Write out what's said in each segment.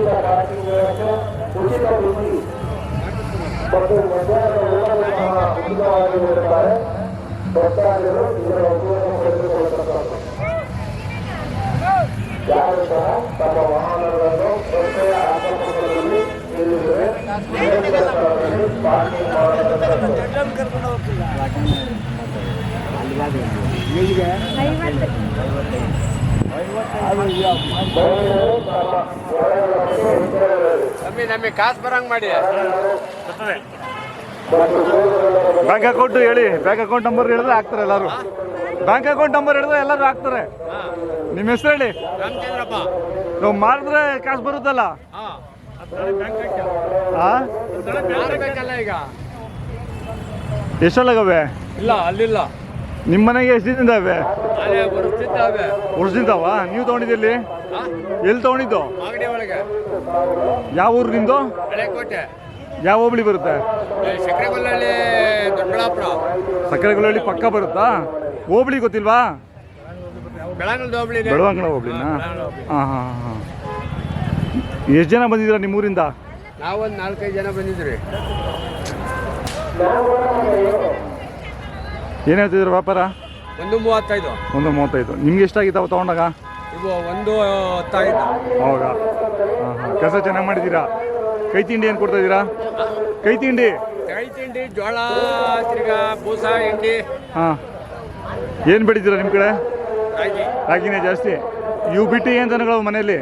ಉಚಿತ ಪಾರ್ಕಿಂಗ್ ವ್ಯವಸ್ಥೆ, ಉಚಿತ ಬುದ್ಧಿ ಮತ್ತು ಮಧ್ಯಾಹ್ನದ ಊಟವೂ ಸಹ ಉಚಿತವಾಗಿ ನೀಡುತ್ತಾರೆ. ಭಕ್ತಾದಿಗಳು ಇದರ ಉಪಯೋಗ ಪಡೆದುಕೊಳ್ಳತಕ್ಕದ್ದು. ಯಾರು ಸಹ ತಮ್ಮ ವಾಹನಗಳನ್ನು ರಸ್ತೆಯ ಅಕ್ಕಪಕ್ಕದಲ್ಲಿ ನಿಲ್ಲಿಸದೆ ನಿಗದಿತ ಸ್ಥಳದಲ್ಲಿ ಪಾರ್ಕಿಂಗ್ ಮಾಡತಕ್ಕದ್ದು. ನಮಗೆ ಕಾಸು ಬರಂಗ್ ಮಾಡಿ ಬ್ಯಾಂಕ್ ಅಕೌಂಟ್ ಹೇಳಿ. ಬ್ಯಾಂಕ್ ಅಕೌಂಟ್ ನಂಬರ್ ಹೇಳಿದ್ರೆ ಹಾಕ್ತಾರೆ ಎಲ್ಲರೂ. ಬ್ಯಾಂಕ್ ಅಕೌಂಟ್ ನಂಬರ್ ಹೇಳಿದ್ರೆ ಎಲ್ಲರೂ ಹಾಕ್ತಾರೆ. ನಿಮ್ಮ ಹೆಸರು ಹೇಳಿ. ರಾಮಚಂದ್ರಪ್ಪ. ನಾವು ಮಾಡಿದ್ರೆ ಕಾಸು ಬರುತ್ತಲ್ಲ. ಈಗ ಎಷ್ಟೊಳಗವೆ? ಇಲ್ಲ ಅಲ್ಲಿಲ್ಲ. ನಿಮ್ಮ ಮನೆಗೆ ಎಷ್ಟು ದಿನದಿಂದಾವೆ? ವರ್ಷದಿಂದಾವ? ನೀವು ತಗೊಂಡಿದ್ದಲ್ಲಿ ಎಲ್ಲಿ ತಗೊಂಡಿದ್ದು? ಮಾಗಡಿ ಒಳಗೆ. ಯಾವ ಊರು ನಿಂದು? ಹಳೆಕೋಟೆ. ಯಾವ ಹೋಬಳಿ ಬರುತ್ತೆ? ಸಕ್ಕರೆಗೊಲ್ಲಹಳ್ಳಿ, ದೊಡ್ಡಬಳ್ಳಾಪುರ. ಸಕ್ಕರೆಗೊಲ್ಲಹಳ್ಳಿ ಪಕ್ಕ ಬರುತ್ತಾ? ಹೋಬಳಿ ಗೊತ್ತಿಲ್ವಾ? ಬೆಳಂಗಲ್ ಹೋಬಳಿ. ಬೆಳವಂಗಲ ಹೋಬಳಿನಾ? ಹಾಂ ಹಾಂ ಹಾಂ. ಎಷ್ಟು ಜನ ಬಂದಿದ್ದೀರಾ ನಿಮ್ಮೂರಿಂದ? ನಾವೊಂದು 4-5 ಜನ ಬಂದಿದ್ರಿ. ಏನು ಹೇಳ್ತಿದ್ರು ವ್ಯಾಪಾರ? 1.35. 1.35. ನಿಮ್ಗೆ ಎಷ್ಟಾಗಿದ್ದಾವೆ ತೊಗೊಂಡಾಗ? ಇದು 1.10 ಆಗಿತ್ತು. ಅವಾಗ ಹಾಂ ಹಾಂ. ಕೆಲಸ ಚೆನ್ನಾಗಿ ಮಾಡಿದ್ದೀರಾ. ಕೈ ತಿಂಡಿ ಏನು ಕೊಡ್ತಾಯಿದ್ದೀರಾ? ಕೈ ತಿಂಡಿ ಜೋಳ, ತಿರ್ಗಾ ಬೂಸ, ಹಿಂಡಿ. ಹಾಂ. ಏನು ಬೆಳಿತೀರಾ ನಿಮ್ಮ ಕಡೆ? ರಾಗಿ. ರಾಗಿನೇ ಜಾಸ್ತಿ. ಇವು ಬಿಟ್ಟು ಏನು ದನಗಳು ಮನೆಯಲ್ಲಿ?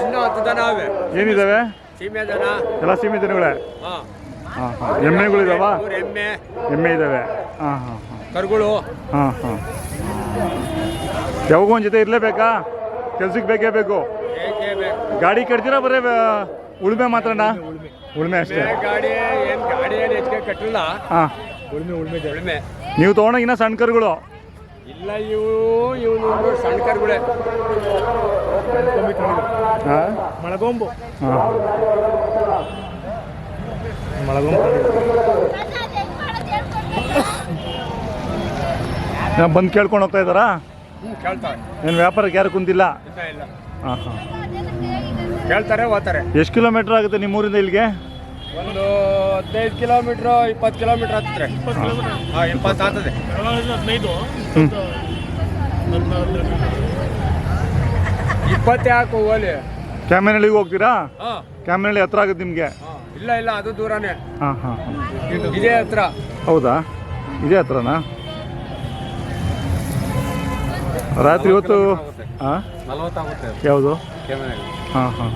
ಇನ್ನೂ 10 ದನ ಅವೆ. ಏನಿದ್ದಾವೆ? ಸೀಮೆ ದನ. ಎಲ್ಲ ಸೀಮೆ ದನಗಳೇ? ಹಾಂ ಹಾಂ ಹಾಂ. ಎಮ್ಮೆಗಳಿದಾವ? ಎಮ್ಮೆ. ಎಮ್ಮೆ ಇದ್ದಾವೆ. ಹಾಂ ಹಾಂ ಹಾಂ. ಕರುಗಳು. ಹಾಂ ಹಾಂ. ಯಾವಾಗೂ ಒಂದು ಜೊತೆ ಇರಲೇಬೇಕಾ? ಕೆಲ್ಸಕ್ಕೆ ಬೇಕೇ ಬೇಕು. ಗಾಡಿ ಕಟ್ತೀರಾ ಬರೀ ಉಳುಮೆ ಮಾತ್ರನಾ? ಉಳುಮೆ ಅಷ್ಟೇ. ಗಾಡಿ ಏನು ಹೆಚ್ಚಿಗೆ ಕಟ್ಟಿಲ್ಲ. ಹಾಂ. ಉಳುಮೆ. ನೀವು ತೊಗೊಂಡಾಗ ಇನ್ನೂ ಸಣ್ಣ ಕರುಗಳು? ಇಲ್ಲ, ಇವನು ಸಣ್ಣ ಕರುಗಳೇ. ಹಾಂ. ಮಳಗೊಂಬು. ಹಾಂ. ಬಂದು ಕೇಳ್ಕೊಂಡು ಹೋಗ್ತಾ ಇದ್ದಾರಾ? ಕೇಳ್ತಾರೆ. ಏನು ವ್ಯಾಪಾರಕ್ಕೆ ಯಾರು ಕುಂತಿಲ್ಲ? ಇಲ್ಲ. ಹಾಂ ಹಾಂ. ಕೇಳ್ತಾರೆ, ಹೋಗ್ತಾರೆ. ಎಷ್ಟು ಕಿಲೋಮೀಟ್ರ್ ಆಗುತ್ತೆ ನಿಮ್ಮೂರಿಂದ ಇಲ್ಲಿಗೆ? ಒಂದು 15 ಕಿಲೋಮೀಟ್ರು, 20 ಕಿಲೋಮೀಟ್ರ್ ಆಗ್ತದೆ. 20 ಆಗ್ತದೆ. 20 ಯಾಕೆ ಹೋಗಲಿ? ಕ್ಯಾಮನಹಳ್ಳಿಗೆ ಹೋಗ್ತೀರಾ? ಹಾಂ. ಕ್ಯಾಮನಹಳ್ಳಿ ಹತ್ರ ಆಗುತ್ತೆ ನಿಮಗೆ? ಇಲ್ಲ, ಅದು ದೂರನೇ. ಹಾಂ ಹಾಂ ಹಾಂ. ಇದೇ ಹತ್ರ. ಹೌದಾ? ಇದೇ ಹತ್ರನಾ? ರಾತ್ರಿ ಹೊತ್ತು? ಹಾಂ. 40 ಆಗುತ್ತೆ. ಯಾವುದು? ಹಾಂ ಹಾಂ.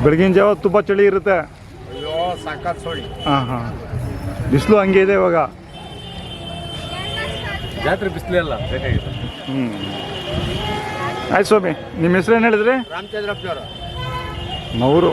ಬೆಳಗಿನ ಜಾವ ತುಂಬ ಚಳಿ ಇರುತ್ತೆ. ಅಯ್ಯೋ ಸಾಕಾತ್ ಸೋಳಿ. ಹಾಂ ಹಾಂ. ಬಿಸಿಲು ಹಂಗೆ ಇದೆ ಇವಾಗ. ಜಾತ್ರೆ ಬಿಸಿಲೆಲ್ಲ ಬೇಕಾಗಿದೆ. ಹ್ಞೂ. ಆಯ್ತು ಸ್ವಾಮಿ, ನಿಮ್ಮ ಹೆಸರು ಏನು ಹೇಳಿದ್ರಿ? ರಾಮಚಂದ್ರಪ್ಪನವರು. ನವರು.